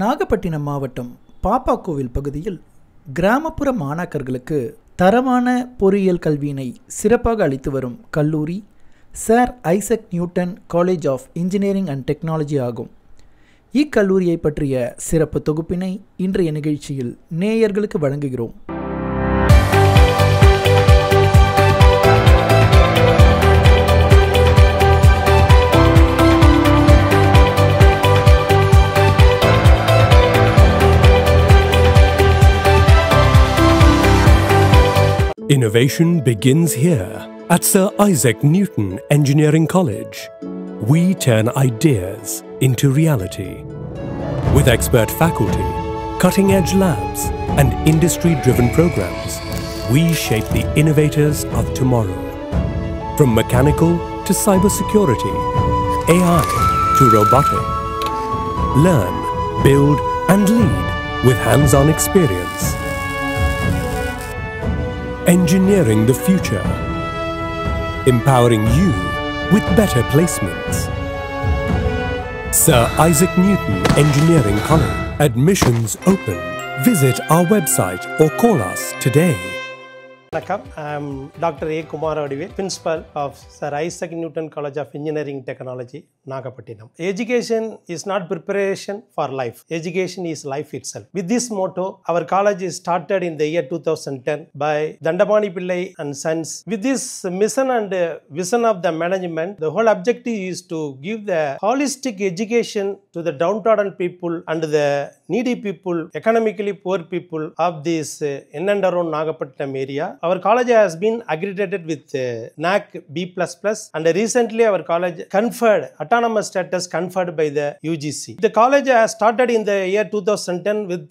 நாகப்பட்டினம் மாவட்டம் பாப்பாக்கோவில் பகுதியில் கிராமப்புற மாணாக்கர்களுக்கு தரமான பொறியியல் கல்வியினை சிறப்பாக அளித்து வரும் கல்லூரி Sir Isaac Newton college of engineering and technology ஆகும். இக்கல்லூரியை பற்றிய சிறப்பு தொகுப்பினை இன்றைய நிகழ்ச்சியில் நேயர்களுக்கு வழங்குகிறோம். Innovation begins here at Sir Isaac Newton Engineering College. We turn ideas into reality. With expert faculty, cutting-edge labs, and industry-driven programs, we shape the innovators of tomorrow. From mechanical to cybersecurity, AI to robotic. Learn, build, and lead with hands-on experience. Engineering the future, empowering you with better placements. Sir Isaac Newton Engineering College. Admissions open. Visit our website or call us today. I am Dr. A. Kumar Adive, Principal of Sir Isaac Newton College of Engineering Technology, Nagapattinam. Education is not preparation for life. Education is life itself. With this motto, our college is started in the year 2010 by Dandapani Pillai and Sons. With this mission and vision of the management, the whole objective is to give the holistic education to the downtrodden people and the needy people, economically poor people of this in and around Nagapattinam area. Our college has been accredited with NAC B++ and recently our college conferred autonomous status conferred by the UGC. The college has started in the year 2010 with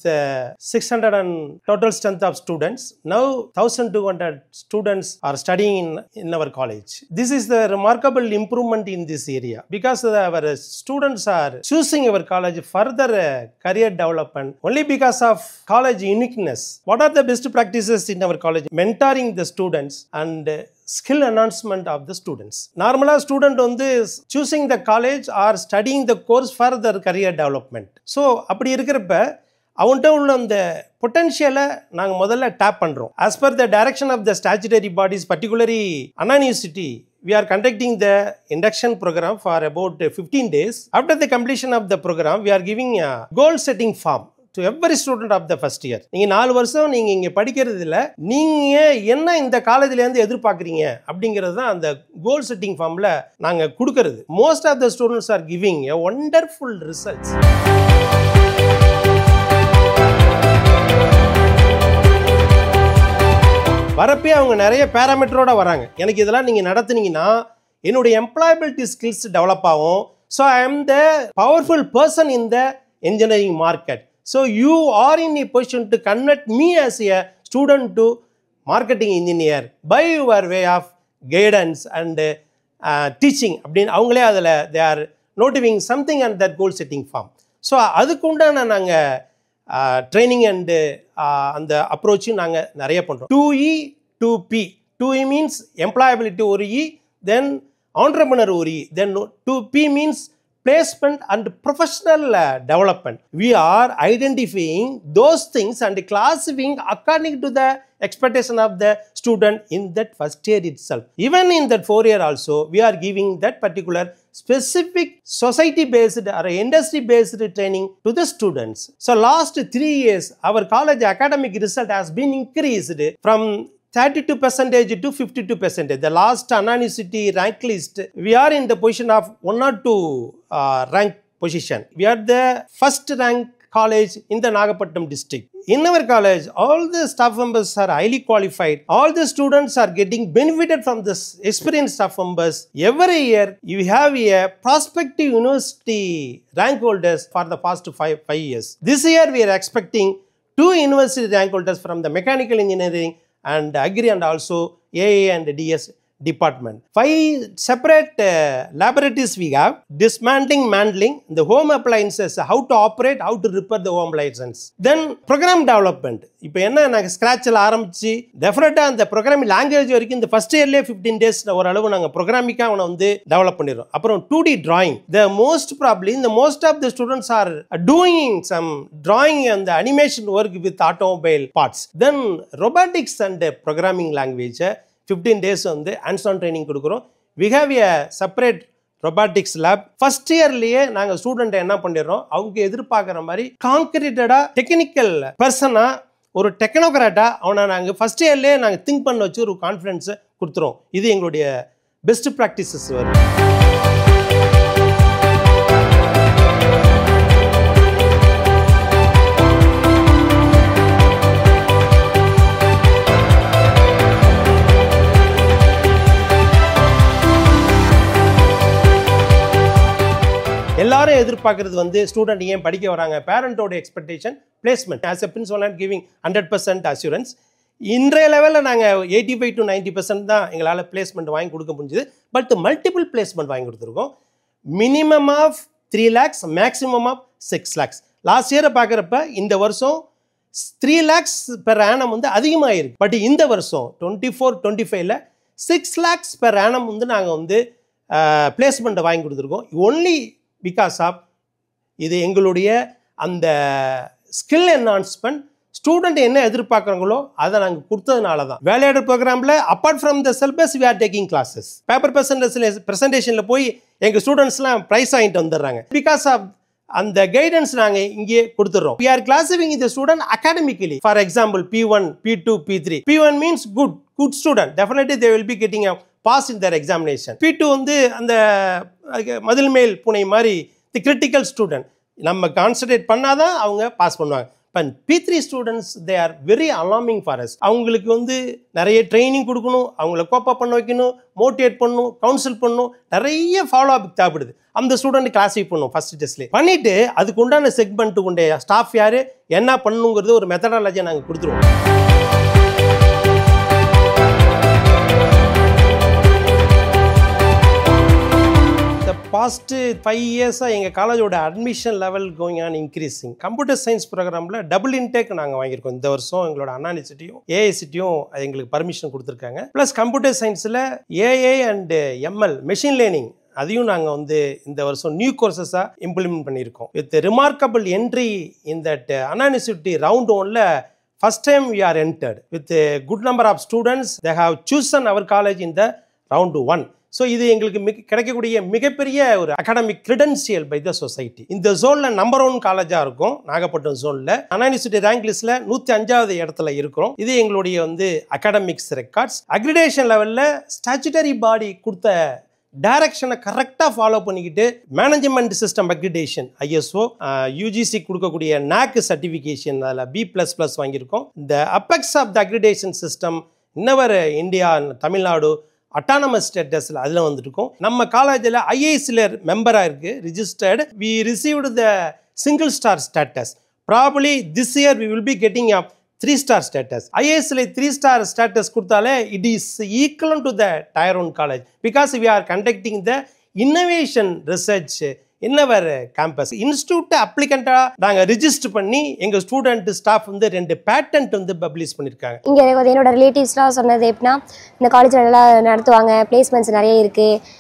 600 and total strength of students. Now 1200 students are studying in our college. This is the remarkable improvement in this area because our students are choosing our college further career development only because of college uniqueness. What are the best practices in our college? Mentoring the students and skill enhancement of the students. Normally, student is choosing the college or studying the course for their career development. So, அப்படி இருக்கிறப்ப அவன்கிட்ட உள்ள அந்த பொட்டன்ஷியலை நாங்கள் முதல்ல tape பண்ணுறோம். As per the direction of the statutory bodies, particularly Anna University, we are conducting the induction program for about 15 days. After the completion of the program, we are giving a goal setting form to every student of the first year. நீங்கள் 4 வருஷம் நீங்கள் இங்கே படிக்கிறதுல நீங்கள் என்ன இந்த காலேஜ்லேருந்து எதிர்பார்க்குறீங்க அப்படிங்கிறது தான் அந்த கோல் செட்டிங் ஃபார்மில் நாங்கள் கொடுக்கறது. Most of the students are giving a wonderful results. வரப்பே அவங்க நிறைய பேராமீட்டரோட வராங்க. எனக்கு இதெல்லாம் நீங்கள் நடத்துனீங்கன்னா என்னுடைய எம்ப்ளாயபிலிட்டி ஸ்கில்ஸ் டெவலப் ஆகும். So I am the powerful person in the engineering market. So you are in a position to convert me as a student to marketing engineer by your way of guidance and teaching. அப்படின்னு அவங்களே அதில் they are noting something and that goal setting form. So அதுக்குண்டான நாங்கள் training and அந்த அப்ரோச்சும் நாங்கள் நிறைய பண்ணுறோம். 2E 2P. 2E means employability ஒரு E, தென் entrepreneur ஒரு E, then 2P means placement and professional development. We are identifying those things and classifying according to the expectation of the student in that first year itself. Even in that 4 year also, we are giving that particular specific society based or industry based training to the students. So last 3 years, our college academic result has been increased from 32% to 52%. The last Anna University rank list, we are in the position of 1 or 2 rank position. We are the first rank college in the Nagapattinam district. In our college, all the staff members are highly qualified. All the students are getting benefited from this experienced staff members. Every year, you have a prospective university rank holders for the past 5 years. This year, we are expecting 2 university rank holders from the mechanical engineering and agri and also AA and DS department. 5 separate laboratories we have: dismantling, mantling, the home appliances, how to operate, how to repair the home appliances. Then program development. இப்போ என்ன நாங்கள் ஸ்க்ராட்சில் ஆரம்பிச்சு டெஃபினட்டாக அந்த programming language வரைக்கும் இந்த first இயர்லேயே 15 days ஓரளவு நாங்கள் ப்ரோக்ராமிக்காக அவனை வந்து டெவலப் பண்ணிடுறோம். அப்புறம் 2D drawing. The most probably the most of the students are doing some drawing and the animation work with automobile parts. Then robotics and programming language 15 days வந்து hands on training கொடுக்குறோம். We have a separate robotics lab. First இயர்லேயே நாங்கள் ஸ்டூடெண்ட்டை என்ன பண்ணிடுறோம், அவங்க எதிர்பார்க்குற மாதிரி கான்கிரீட்டடாக டெக்னிக்கல் பர்சனாக ஒரு டெக்னோக்ராட்டாக அவனை நாங்கள் ஃபர்ஸ்ட் இயர்லேயே நாங்கள் திங்க் பண்ண வச்சு ஒரு கான்ஃபிடென்ஸை கொடுத்துரும். இது எங்களுடைய பெஸ்ட் ப்ராக்டிசஸ் வரும். எல்லாரும் எதிர்பார்க்கறது வந்து ஸ்டூடெண்ட் ஏன் படிக்க வராங்க, பேரண்டோட expectation, placement. As a principal I am giving 100% assurance. இன்றைய லெவலில் நாங்கள் 85 to 90% தான் எங்களால் பிளேஸ்மெண்ட் வாங்கி கொடுக்க முடிஞ்சுது. பட் மல்டிபிள் பிளேஸ்மெண்ட் வாங்கி கொடுத்துருக்கோம். Minimum of 3 lakhs, maximum of 6 lakhs. Last இயரை பார்க்குறப்ப இந்த வருஷம் 3 lakhs per annum வந்து அதிகமாக இருக்குது. பட் இந்த வருஷம் 24-25ல் 6 lakhs per annum வந்து நாங்கள் வந்து பிளேஸ்மெண்ட்டை வாங்கி கொடுத்துருக்கோம். ஒன்லி பிகாஸ் ஆஃப் இது எங்களுடைய அந்த ஸ்கில் என்ஹான்ஸ்மெண்ட். ஸ்டூடெண்ட் என்ன எதிர்பார்க்குறாங்களோ அதை நாங்கள் கொடுத்ததுனால தான். வேலையாடர் ப்ரோக்ராமில் apart from the syllabus we are taking classes. Paper ப்ரெசன்டேஷனில் போய் எங்கள் ஸ்டூடெண்ட்ஸ்லாம் ப்ரைஸ் வாங்கிட்டு வந்துடுறாங்க. பிகாஸ் ஆஃப் அந்த கைடன்ஸ் நாங்கள் இங்கே கொடுத்துட்றோம். We are classifying the student academically. For example P1, P2, P3. P1 means good student. Definitely they will be getting pass in the examination. P2 வந்து அந்த மதில் மேல் பூனை மாதிரி தி கிரிட்டிக்கல் ஸ்டூடெண்ட். நம்ம கான்சன்ட்ரேட் பண்ணாதான் அவங்க பாஸ் பண்ணுவாங்க. But P3 students they are very alarming for us. அவங்களுக்கு வந்து நிறைய ட்ரைனிங் கொடுக்கணும், அவங்கள கோப்பப் பண்ண வைக்கணும், மோட்டிவேட் பண்ணணும், கவுன்சில் பண்ணணும், நிறைய ஃபாலோ அப் தேவைப்படுது. அந்த ஸ்டூடெண்ட் கிளாஸிஃபை பண்ணணும் ஃபர்ஸ்ட் டெஸ்ட்லேயே பண்ணிவிட்டு அதுக்கு உண்டான செக்மெண்ட்டு கொண்ட ஸ்டாஃப் யார் என்ன பண்ணணுங்கிறது ஒரு மெத்தடாலஜியை நாங்கள் கொடுத்துருவோம். பாஸ்ட் 5 years எங்கள் காலேஜோட admission level going on increasing. Computer science ப்ரோக்ராமில் டபுள் இன்டேக் நாங்கள் வாங்கியிருக்கோம். இந்த வருஷம் எங்களோட அண்ணா யூனிவர்சிட்டியும் ஏஐசிட்டியும் அது எங்களுக்கு பர்மிஷன் கொடுத்துருக்காங்க. ப்ளஸ் கம்ப்யூட்டர் சயின்ஸில் AI and ML machine learning அதையும் நாங்கள் வந்து இந்த வருஷம் நியூ கோர்சஸாக இம்ப்ளிமெண்ட் பண்ணியிருக்கோம். With remarkable entry in that Anna university round 1ல் first time we are entered with good number of students. They have chosen our college in the round 1. So இது எங்களுக்கு கிடைக்கக்கூடிய மிகப்பெரிய ஒரு academic credential by the society. இந்த ஜோனில் number 1 காலேஜாக இருக்கும். நாகப்பட்டினம் ஜோனில் அண்ணா யூனிவர்சிட்டி ரேங்க் லிஸ்ட்டில் 105வது இடத்துல இருக்கிறோம். இது எங்களுடைய வந்து அகாடமிக்ஸ் ரெக்கார்ட்ஸ். அக்ரிடேஷன் லெவலில் ஸ்டாச்சுட்டரி பாடி கொடுத்த டைரக்ஷனை கரெக்டாக ஃபாலோ பண்ணிக்கிட்டு management system accreditation ISO, UGC கொடுக்கக்கூடிய NAC சர்டிஃபிகேஷன் அதில் B++ வாங்கியிருக்கோம். இந்த apex of the accreditation system in our India Tamil Nadu autonomous ஸ்டேட்டஸில் அதில் வந்துருக்கோம். நம்ம காலேஜில் IISல மெம்பராக இருக்குது registered. We received the single star status. Probably this year we will be getting a 3-star status. IISல 3-star ஸ்டேட்டஸ் கொடுத்தாலே it is equal to the tyre 1 college because we are conducting the innovation research in our campus. Institute அப்ளிகண்ட்டாக நாங்கள் register பண்ணி எங்கள் student staff வந்து 2 patent வந்து publish பண்ணியிருக்காங்க. இங்கே என்னோட ரிலேட்டிவ்ஸ்லாம் சொன்னது எப்படின்னா, இந்த காலேஜில் நல்லா நடத்துவாங்க, பிளேஸ்மெண்ட்ஸ் நிறைய இருக்குது,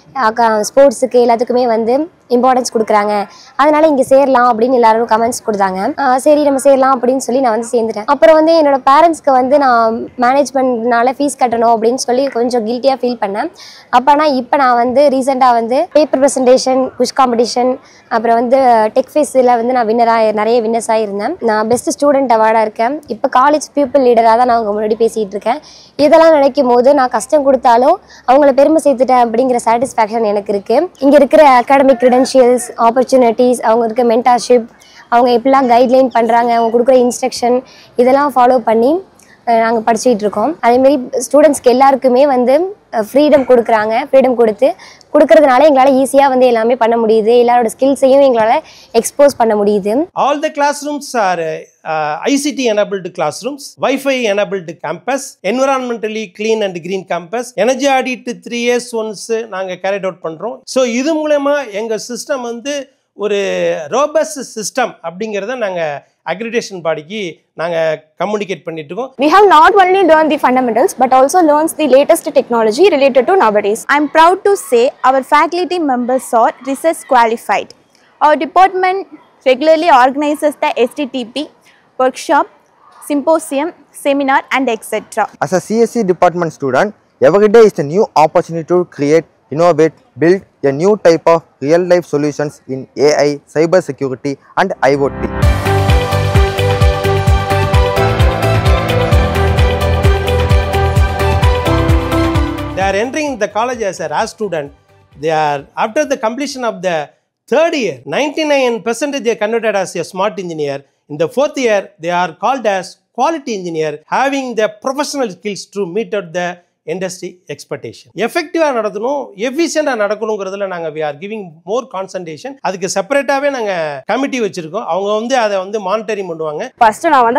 ஸ்போர்ட்ஸுக்கு எல்லாத்துக்குமே வந்து இம்பார்ட்டன்ஸ் கொடுக்குறாங்க, அதனால இங்கே சேரலாம் அப்படின்னு எல்லாரும் கமெண்ட்ஸ் கொடுத்தாங்க. சரி நம்ம சேரலாம் அப்படின்னு சொல்லி நான் வந்து சேர்ந்துட்டேன். அப்புறம் வந்து என்னோட பேரண்ட்ஸ்க்கு வந்து நான் மேனேஜ்மெண்ட்னால ஃபீஸ் கட்டணும் அப்படின்னு சொல்லி கொஞ்சம் கில்ட்டியாக ஃபீல் பண்ணேன். இப்போ நான் வந்து ரீசெண்டாக வந்து பேப்பர் ப்ரெசன்டேஷன், குஷ் காம்படிஷன், அப்புறம் வந்து டெக் ஃபேஸில் வந்து நான் நிறைய வின்னர்ஸாக இருந்தேன். நான் பெஸ்ட் ஸ்டூடெண்ட் அவார்டாக இருக்கேன். இப்போ காலேஜ் பீப்புள் லீடராக தான் நான் உங்கள் முன்னாடி பேசிகிட்டு இருக்கேன். இதெல்லாம் நினைக்கும் போது நான் கஷ்டம் கொடுத்தாலும் அவங்கள பெருமை சேர்த்துட்டேன் அப்படிங்கிற சாட்டிஸ்ஃபேக்ஷன் எனக்கு இருக்குது. இங்கே இருக்கிற அகாடமிக் கிரெடென்ஷியல்ஸ், ஆப்பர்ச்சுனிட்டிஸ், அவங்க இருக்க மென்டார்ஷிப், அவங்க எப்படிலாம் கைட்லைன் பண்ணுறாங்க, அவங்க கொடுக்குற இன்ஸ்ட்ரக்ஷன், இதெல்லாம் ஃபாலோ பண்ணி நாங்கள் படிச்சுக்கிட்டு இருக்கோம். அதேமாரி ஸ்டூடெண்ட்ஸ்க்கு எல்லாருக்குமே வந்து ஃப்ரீடம் கொடுக்குறாங்க. ஃப்ரீடம் கொடுத்து கொடுக்கறதுனால எங்களால் ஈஸியாக வந்து எல்லாமே பண்ண முடியுது. எல்லாரோட ஸ்கில்ஸையும் எங்களால் எக்ஸ்போஸ் பண்ண முடியுது. All the classrooms are ICT enabled classrooms, Wi-Fi enabled campus, environmentally clean and green campus, energy audit 3 years once நாங்கள் carried out பண்ணுறோம். ஸோ இது மூலமா எங்கள் சிஸ்டம் வந்து ஒரு ரோபஸ்ட் சிஸ்டம் அப்படிங்கிறத நாங்கள் அக்ரிடேஷன் பாடிக்கு நாங்கள் கம்யூனிகேட் பண்ணிட்டு இருக்கோம். We have not only learned the fundamentals but also learned the latest technology related to nowadays. I am proud to say our faculty members are research qualified. Our department regularly organizes the STTP, workshop, symposium, seminar and etc. As a CSE department student, every day is a new opportunity to create, innovate, build a new type of real-life solutions in AI, cyber security and IoT. They are entering the college as a RAS student. They are, after the completion of the third year, 99% they are converted as a smart engineer. In the fourth year, they are called as quality engineer, having the professional skills to meet out the industry expectation. எஃபெக்டிவாக நடத்தணும், எஃபிஷியண்டாக நடக்கணுங்கிறதுல நாங்கள் we are giving more concentration. அதுக்கு செப்பரேட்டாகவே நாங்கள் committee வச்சுருக்கோம். அவங்க வந்து அதை வந்து மானிட்டரிங் பண்ணுவாங்க.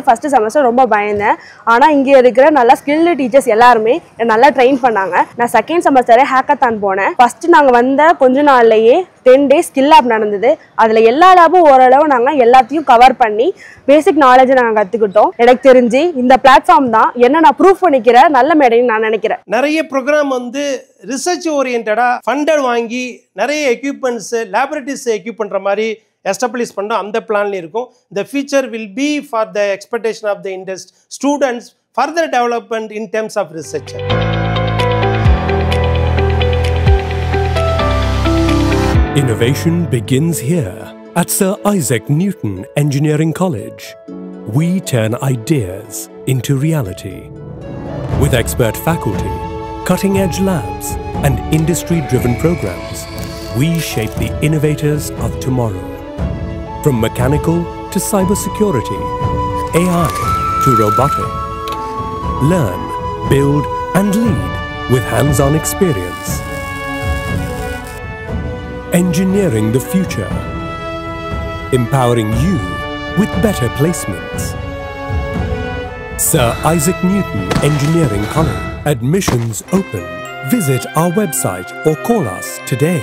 ஃபஸ்ட்டு செமஸ்டர் ரொம்ப பயந்தேன். ஆனால் இங்கே இருக்கிற நல்லா ஸ்கில்டு டீச்சர்ஸ் எல்லாருமே நல்லா ட்ரெயின் பண்ணாங்க. நான் செகண்ட் செமஸ்டரே ஹேக்கத்தான் போனேன். ஃபஸ்ட்டு நாங்கள் வந்த கொஞ்ச நாள்லேயே 10 days ஸ்கில் லேப் நடந்தது. அதில் எல்லா லேபும் ஓரளவு நாங்கள் எல்லாத்தையும் கவர் பண்ணி பேசிக் நாலேஜை நாங்கள் கற்றுக்கிட்டோம். எனக்கு தெரிஞ்சு இந்த பிளாட்ஃபார்ம் தான் என்ன நான் ப்ரூவ் பண்ணிக்கிற நல்ல மேடைன்னு நான் நினைக்கிறேன். நிறைய ப்ரோக்ராம் வந்து ரிசர்ச் ஓரியன்டாக ஃபண்டட் வாங்கி நிறைய எக்யூப்மெண்ட்ஸ் லேபரேட்டரிஸ் எக்யூப் பண்ணுற மாதிரி எஸ்டாப்ளிஷ் பண்ணுறோம். அந்த பிளான்ல இருக்கும். The future will be for the expectation of the industry students further development in terms of research. Innovation begins here at Sir Isaac Newton Engineering College. We turn ideas into reality. With expert faculty, cutting-edge labs, and industry-driven programs, we shape the innovators of tomorrow. From mechanical to cybersecurity, AI to robotics. Learn, build, and lead with hands-on experience. Engineering the future. Empowering you with better placements. Sir Isaac Newton Engineering College. Admissions open. Visit our website or call us today.